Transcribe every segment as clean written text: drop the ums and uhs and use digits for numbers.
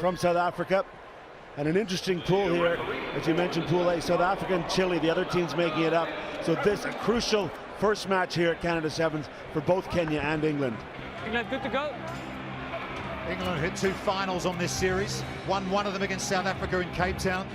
From South Africa, and an interesting pool here, as you mentioned, Pool A, South Africa and Chile, the other teams making it up. So this a crucial first match here at Canada Sevens for both Kenya and England. England good to go. England hit 2 finals on this series, won one of them against South Africa in Cape Town.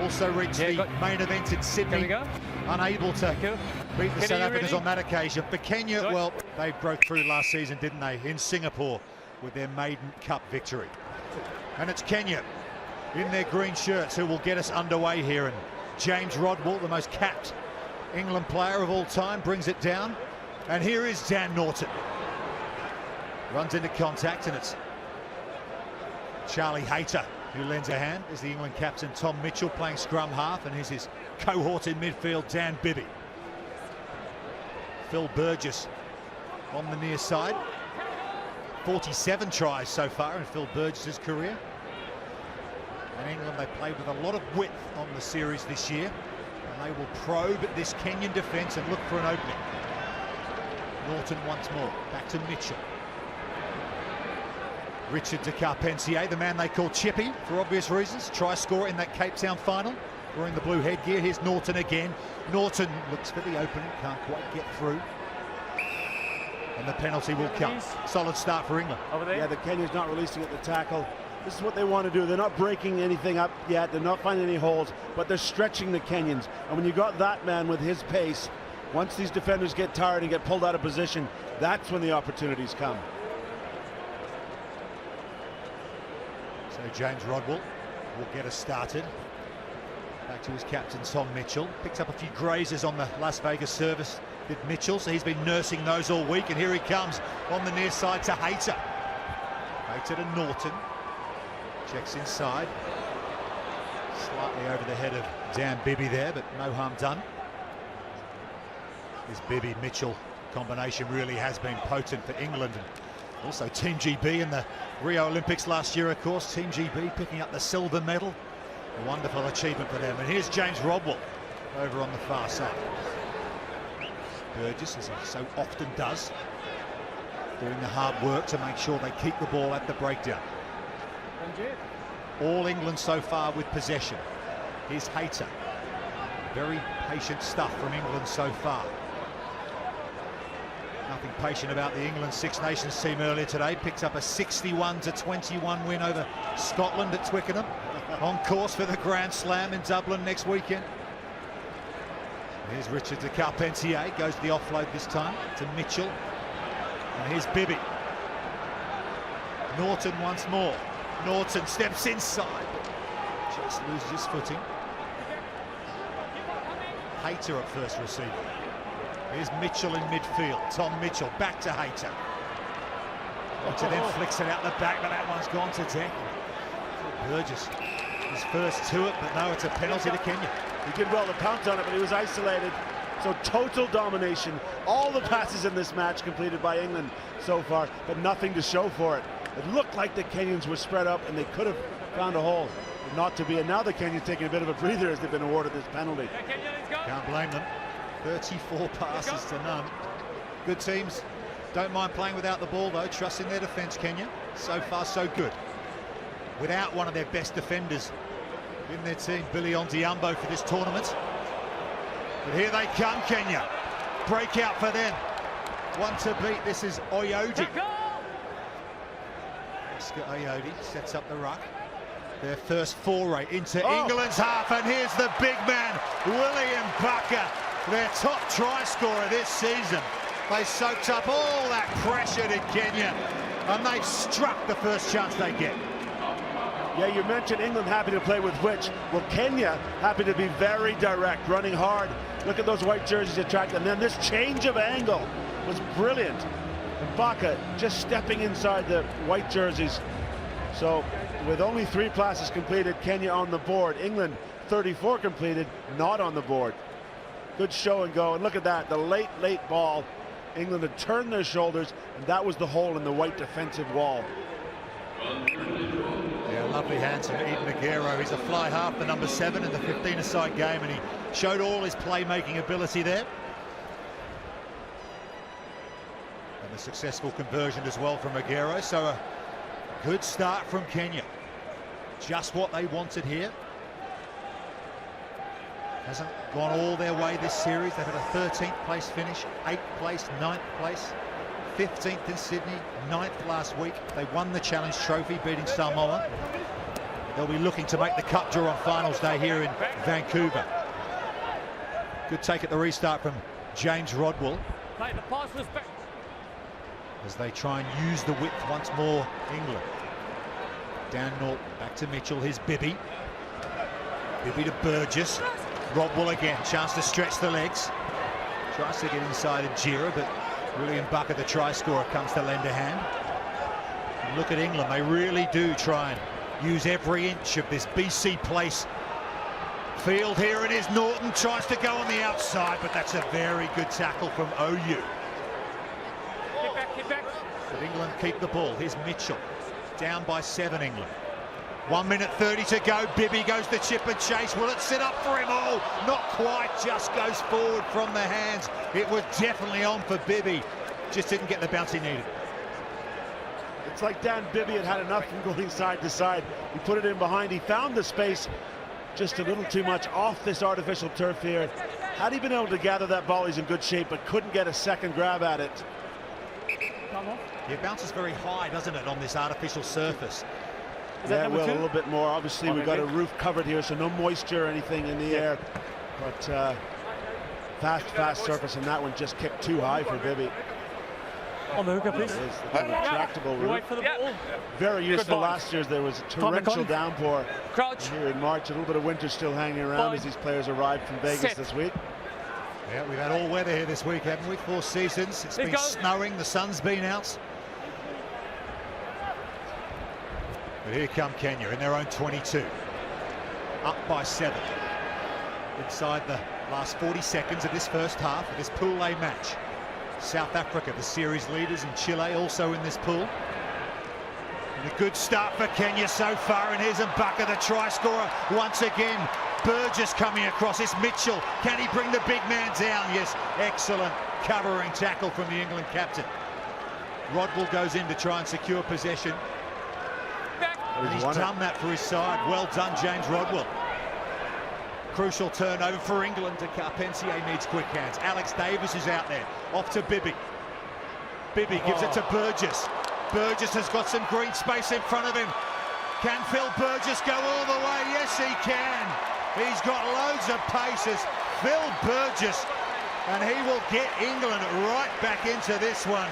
Also reached the main event in Sydney, unable to beat the South Africans on that occasion. For Kenya, well, they broke through last season, didn't they, in Singapore with their maiden cup victory. And it's Kenya in their green shirts who will get us underway here. And James Rodwell, the most capped England player of all time, brings it down. And here is Dan Norton. Runs into contact, and it's Charlie Hayter who lends a hand. Is the England captain Tom Mitchell playing scrum half, and here's his cohort in midfield, Dan Bibby. Phil Burgess on the near side. 47 tries so far in Phil Burgess's career. And England, they played with a lot of width on the series this year, and they will probe this Kenyan defence and look for an opening. Norton once more, back to Mitchell. Richard de Carpentier, the man they call Chippy for obvious reasons, try scorer in that Cape Town final, wearing the blue headgear. Here's Norton again. Norton looks for the opening, can't quite get through. And the penalty will come. Solid start for England. Over there. Yeah, the Kenyans not releasing at the tackle. This is what they want to do. They're not breaking anything up yet. They're not finding any holes, but they're stretching the Kenyans. And when you got that man with his pace, once these defenders get tired and get pulled out of position, that's when the opportunities come. So James Rodwell will get us started. Back to his captain, Tom Mitchell. Picked up a few grazes on the Las Vegas service, did Mitchell, so he's been nursing those all week, and here he comes on the near side to Hayter. Hayter to Norton. Checks inside. Slightly over the head of Dan Bibby there, but no harm done. This Bibby-Mitchell combination really has been potent for England. And also Team GB in the Rio Olympics last year, of course. Team GB picking up the silver medal. A wonderful achievement for them. And here's James Rodwell over on the far side. Burgess, as he so often does, doing the hard work to make sure they keep the ball at the breakdown. All England so far with possession. Here's Hayter. Very patient stuff from England so far. Nothing patient about the England Six Nations team earlier today. Picked up a 61-21 win over Scotland at Twickenham. On course for the Grand Slam in Dublin next weekend. Here's Richard de Carpentier, goes to the offload this time to Mitchell. And here's Bibby. Norton once more. Norton steps inside, but just loses his footing. Hayter at first receiver. Here's Mitchell in midfield. Tom Mitchell back to Hayter. Hayter then flicks it out the back, but that one's gone to deck. Burgess, his first to it, but no, it's a penalty to Kenya. He did well to pounce on it, but he was isolated. So total domination. All the passes in this match completed by England so far, but nothing to show for it. It looked like the Kenyans were spread up and they could have found a hole, but not to be. And now the Kenyans taking a bit of a breather as they've been awarded this penalty. Can't blame them. 34 passes to none. Good teams don't mind playing without the ball though, trusting their defence, Kenya. So far so good. Without one of their best defenders in their team, Billy Ondiambo, for this tournament. But here they come, Kenya. Breakout for them. One to beat. This is Oyodi. Oscar Oyodi sets up the ruck. Their first foray into England's half, and here's the big man, William Bucker, their top try scorer this season. They soaked up all that pressure to Kenya, and they've struck the first chance they get. Yeah, you mentioned England happy to play with which. Well, Kenya happy to be very direct, running hard. Look at those white jerseys attract, and then this change of angle was brilliant. And Baka just stepping inside the white jerseys. So with only 3 passes completed, Kenya on the board. England 34 completed, not on the board. Good show and go, and look at that, the late ball. England had turned their shoulders, and that was the hole in the white defensive wall. Yeah, lovely hands from Eden Aguero. He's a fly half, the number 7 in the 15-a-side game, and he showed all his playmaking ability there. And a successful conversion as well from Aguero. So a Good start from Kenya. Just what they wanted here. Hasn't gone all their way this series. They've had a 13th place finish, 8th place, 9th place, 15th in Sydney, 9th last week. They won the Challenge Trophy, beating Samoa. They'll be looking to make the cup draw on finals day here in Vancouver. Good take at the restart from James Rodwell. As they try and use the width once more, England. Dan Norton, back to Mitchell, here's Bibby. Bibby to Burgess. Rodwell again, chance to stretch the legs. Tries to get inside Ajira, but William Bucker, the try scorer, comes to lend a hand. And look at England, they really do try and use every inch of this BC Place field here. It is Norton, tries to go on the outside, but that's a very good tackle from OU. Get back. But England keep the ball. Here's Mitchell, down by 7 England. 1 minute 30 to go. Bibby goes to chip and chase. Will it sit up for him? Oh, not quite. Just goes forward from the hands. It was definitely on for Bibby. Just didn't get the bounce he needed. It's like Dan Bibby had enough from going side to side. He put it in behind. He found the space just a little too much off this artificial turf here. Had he been able to gather that ball, he's in good shape, but couldn't get a second grab at it. It bounces very high, doesn't it, on this artificial surface? Yeah, well, a little bit more. Obviously, we've got a roof covered here, so no moisture or anything in the air. But fast surface, and that one just kicked too high for Bibby. On the hooker, please. It's a retractable roof. Wait for the ball. Very useful last year. There was a torrential downpour Crouch. here in March. A little bit of winter still hanging around as these players arrived from Vegas this week. Yeah, we've had all weather here this week, haven't we? 4 seasons. It's been snowing, the sun's been out. But here come Kenya in their own 22. Up by 7. Inside the last 40 seconds of this first half of this Pool A match. South Africa, the series leaders, and Chile also in this pool. And a good start for Kenya so far, and here's Mbaka, the try scorer, once again. Burgess coming across, it's Mitchell. Can he bring the big man down? Yes, excellent covering tackle from the England captain. Rodwell goes in to try and secure possession. And he's done that for his side. Well done, James Rodwell. Crucial turnover for England. Carpentier needs quick hands. Alex Davis is out there. Off to Bibby. Bibby gives it to Burgess. Burgess has got some green space in front of him. Can Phil Burgess go all the way? Yes, he can. He's got loads of paces. Phil Burgess. And he will get England right back into this one.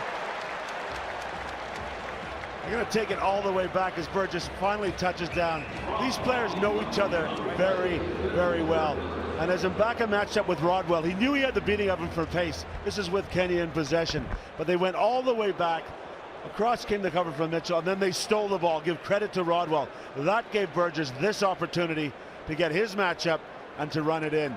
They're going to take it all the way back as Burgess finally touches down. These players know each other very, very well. And as Mbaka matched up with Rodwell, he knew he had the beating of him for pace. This is with Kenya in possession. But they went all the way back. Across came the cover from Mitchell, and then they stole the ball. Give credit to Rodwell. That gave Burgess this opportunity to get his matchup and to run it in.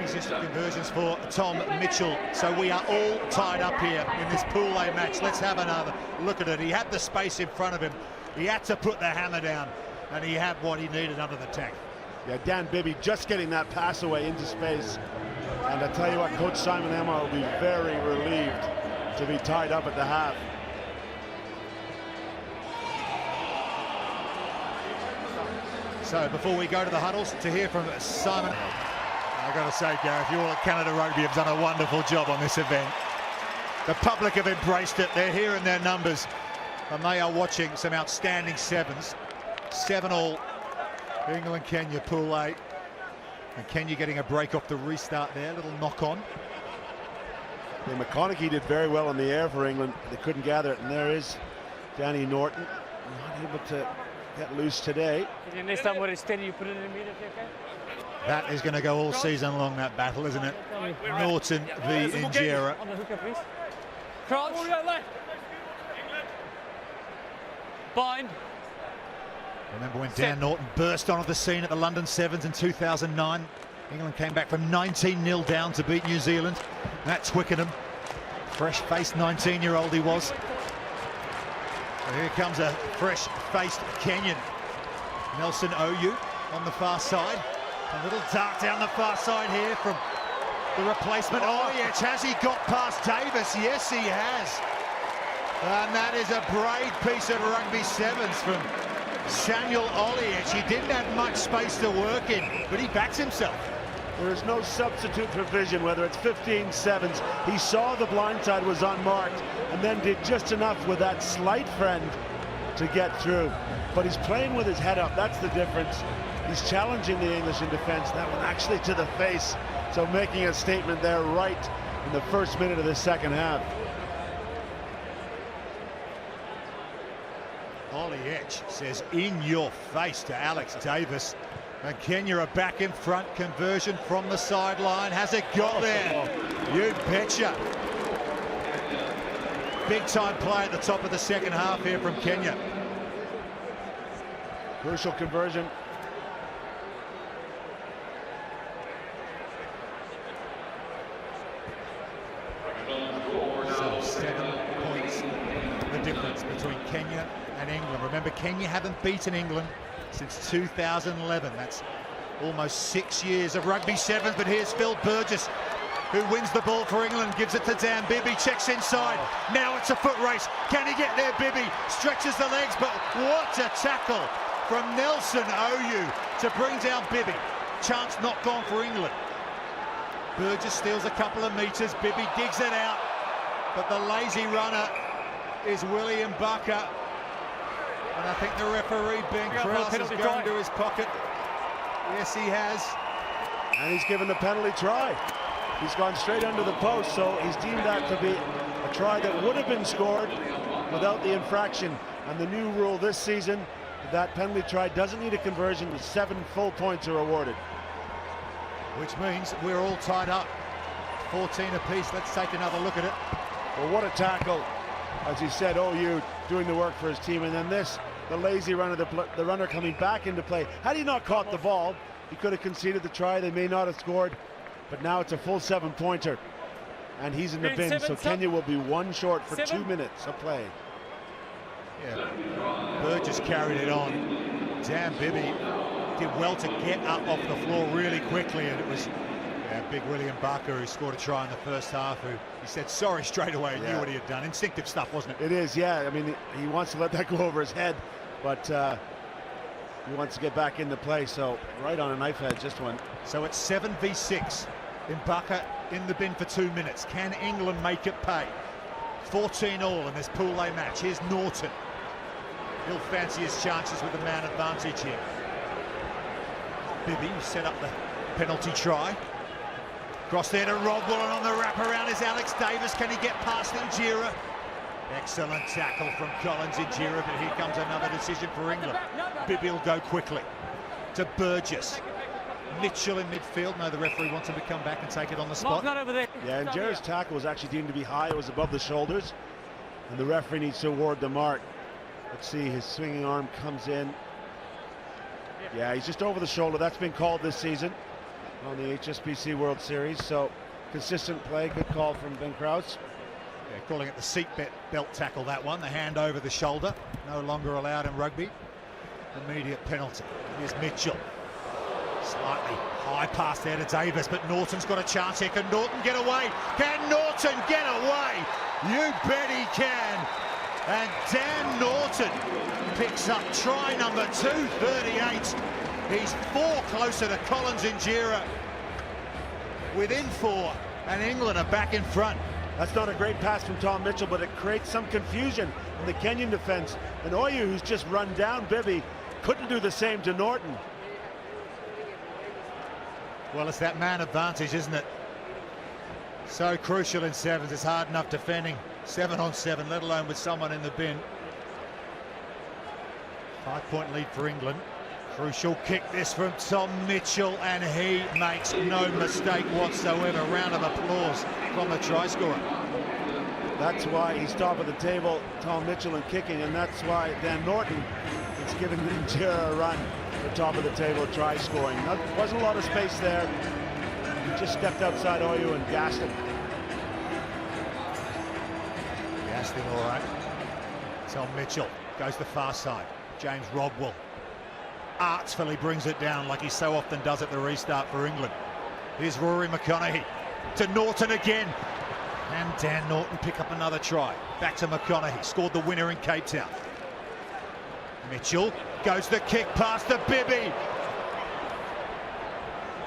Easiest conversions for Tom Mitchell. So we are all tied up here in this Pool A match. Let's have another look at it. He had the space in front of him. He had to put the hammer down, and he had what he needed under the tank. Yeah, Dan Bibby just getting that pass away into space. And I tell you what, Coach Simon Emma will be very relieved to be tied up at the half. So before we go to the huddles, to hear from Simon. I've got to say, Gareth, you all at Canada Rugby have done a wonderful job on this event. The public have embraced it. They're here in their numbers, and they are watching some outstanding sevens. 7-all, England, Kenya, Pool A. And Kenya getting a break off the restart there, a little knock on. Yeah, McConaughey did very well in the air for England. They couldn't gather it, and there is Danny Norton. Not able to get loose today. Next time when it's steady, you put it in immediately, okay? That is going to go all season long, that battle, isn't it? Norton v. Injera. On the hooker, please. Crouch. Bind. Remember when Dan Norton burst onto the scene at the London Sevens in 2009? England came back from 19-0 down to beat New Zealand. Matt Twickenham, fresh-faced 19-year-old he was. So here comes a fresh-faced Kenyan. Nelson OU on the far side. A little dart down the far side here from The replacement, Oliech, has he got past Davis? Yes, he has. And that is a brave piece of rugby sevens from Samuel Oliech. He didn't have much space to work in, but he backs himself. There is no substitute for vision, whether it's 15-7s. He saw the blind side was unmarked and then did just enough with that slight friend to get through. But he's playing with his head up, that's the difference. He's challenging the English in defense, that one actually to the face. So making a statement there right in the first minute of the second half. Oliech says in your face to Alex Davis. And Kenya are back in front. Conversion from the sideline. Has it got there? You betcha. Big time play at the top of the second half here from Kenya. Crucial conversion. So 7 points the difference between Kenya and England. Remember, Kenya haven't beaten England since 2011. That's almost 6 years of rugby sevens. But here's Phil Burgess, who wins the ball for England, gives it to Dan Bibby, checks inside. Now it's a foot race. Can he get there, Bibby? Stretches the legs, but what a tackle from Nelson Oyu to bring down Bibby. Chance not gone for England. Burgess steals a couple of meters. Bibby digs it out, but the lazy runner is William Bucker. And I think the referee, Ben Krause, is going to his pocket. Yes, he has. And he's given the penalty try. He's gone straight under the post, so he's deemed that to be a try that would have been scored without the infraction. And the new rule this season, that penalty try doesn't need a conversion. 7 full points are awarded. Which means we're all tied up. 14 apiece. Let's take another look at it. Well, what a tackle. As he said, OU doing the work for his team. And then this, the lazy runner, the runner coming back into play. Had he not caught the ball, he could have conceded the try. They may not have scored. But now it's a full 7-pointer. And he's in the bin. So Kenya will be 1 short for 2 minutes of play. Yeah, Burgess carried it on. Dan Bibby did well to get up off the floor really quickly, and it was big William Barker who scored a try in the first half, who he said sorry straight away, knew what he had done. Instinctive stuff, wasn't it? It is, yeah. I mean, he wants to let that go over his head, but he wants to get back into play, so right on a knife edge, this one. So it's 7v6. Mbaka in the bin for 2 minutes. Can England make it pay? 14 all in this pool A match. Here's Norton. He'll fancy his chances with the man advantage here. Bibby set up the penalty try. Cross there to Rodwell, and on the wraparound is Alex Davis. Can he get past Injera? Excellent tackle from Collins Injera, but here comes another decision for England. Bibby will go quickly to Burgess. Mitchell in midfield. No, the referee wants him to come back and take it on the spot. Not over there. Yeah, and Injera's tackle was actually deemed to be high. It was above the shoulders, and the referee needs to award the mark. Let's see, his swinging arm comes in. Yeah, he's just over the shoulder. That's been called this season on the HSBC World Series. So consistent play, good call from Ben Krause. Yeah, calling it the seat belt tackle, that one. The hand over the shoulder, no longer allowed in rugby. Immediate penalty. Here's Mitchell. Slightly high pass there to Davis, but Norton's got a chance here. Can Norton get away? Can Norton get away? You bet he can. And Dan Norton picks up try number 238. He's 4 closer to Collins Injera. Within 4, and England are back in front. That's not a great pass from Tom Mitchell, but it creates some confusion in the Kenyan defense. And Oyu, who's just run down Bibby, couldn't do the same to Norton. Well, it's that man advantage, isn't it? So crucial in sevens. It's hard enough defending 7 on 7, let alone with someone in the bin. 5-point lead for England. Crucial kick this from Tom Mitchell, and he makes no mistake whatsoever. Round of applause from the try scorer. That's why he's top of the table, Tom Mitchell, in kicking, and that's why Dan Norton is giving Injera a run for top of the table try scoring. There wasn't a lot of space there. He just stepped outside Oyu and gassed him. Gassed him all right. Tom Mitchell goes the far side. James Rodwell artfully brings it down like he so often does at the restart for England. Here's Rory McConaughey. to Norton again. And Dan Norton pick up another try. Back to McConaughey, scored the winner in Cape Town. Mitchell goes the kick past the Bibby.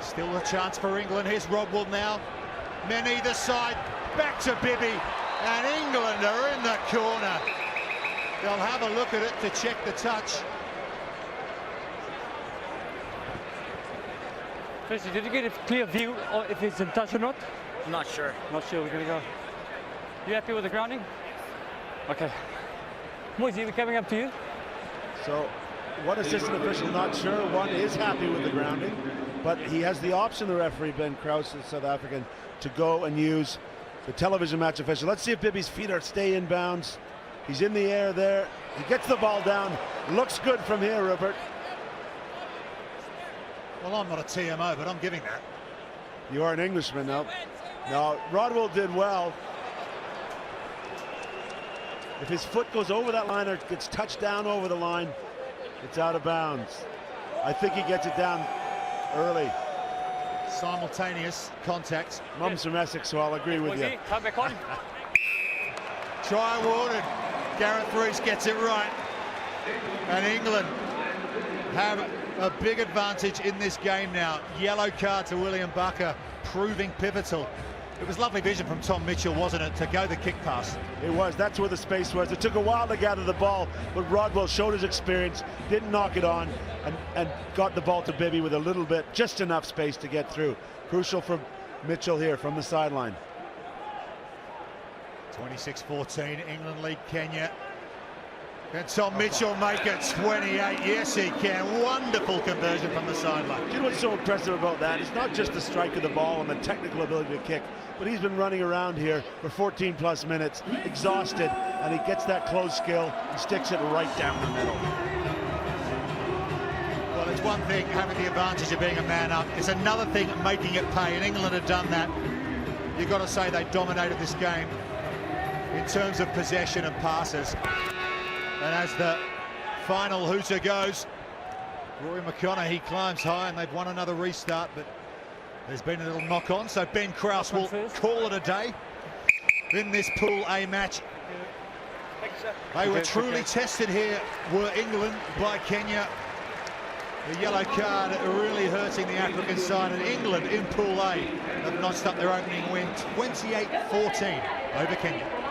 Still a chance for England. Here's Rodwell now. Men either side, back to Bibby. And England are in the corner. They'll have a look at it to check the touch. Tracy, did you get a clear view or if it's in touch or not? Not sure. Not sure, we're gonna go. You happy with the grounding? Okay. Moisey, we're coming up to you. So, one assistant official not sure, one is happy with the grounding, but he has the option, the referee, Ben Krause, the South African, to go and use the television match official. Let's see if Bibby's feet stay in bounds. He's in the air there. He gets the ball down. Looks good from here, Rupert. Well, I'm not a TMO, but I'm giving that. You are an Englishman now. Now, Rodwell did well. If his foot goes over that line or gets touched down over the line, it's out of bounds. I think he gets it down early. Simultaneous contact. Mum's from Essex, so I'll agree with you. Come back on. Try awarded. Gareth Rees gets it right. And England have a big advantage in this game now. Yellow card to William Bucker, proving pivotal. It was lovely vision from Tom Mitchell, wasn't it, to go the kick pass? It was. That's where the space was. It took a while to gather the ball, but Rodwell showed his experience, didn't knock it on, and got the ball to Bibby with a little bit, just enough space to get through. Crucial for Mitchell here from the sideline. 26-14, England lead Kenya. Can Tom Mitchell make it 28? Yes, he can. Wonderful conversion from the sideline. Do you know what's so impressive about that? It's not just the strike of the ball and the technical ability to kick, but he's been running around here for 14 plus minutes, exhausted, and he gets that close skill and sticks it right down the middle. Well, it's one thing having the advantage of being a man up. It's another thing making it pay, and England have done that. You've got to say they dominated this game in terms of possession and passes. And as the final hooter goes, Rory McConaughey climbs high, and they've won another restart, but there's been a little knock on, so Ben Krause will call it a day in this Pool A match. They were truly tested here, were England, by Kenya. The yellow card really hurting the African side, and England in Pool A have notched up their opening win 28-14 over Kenya.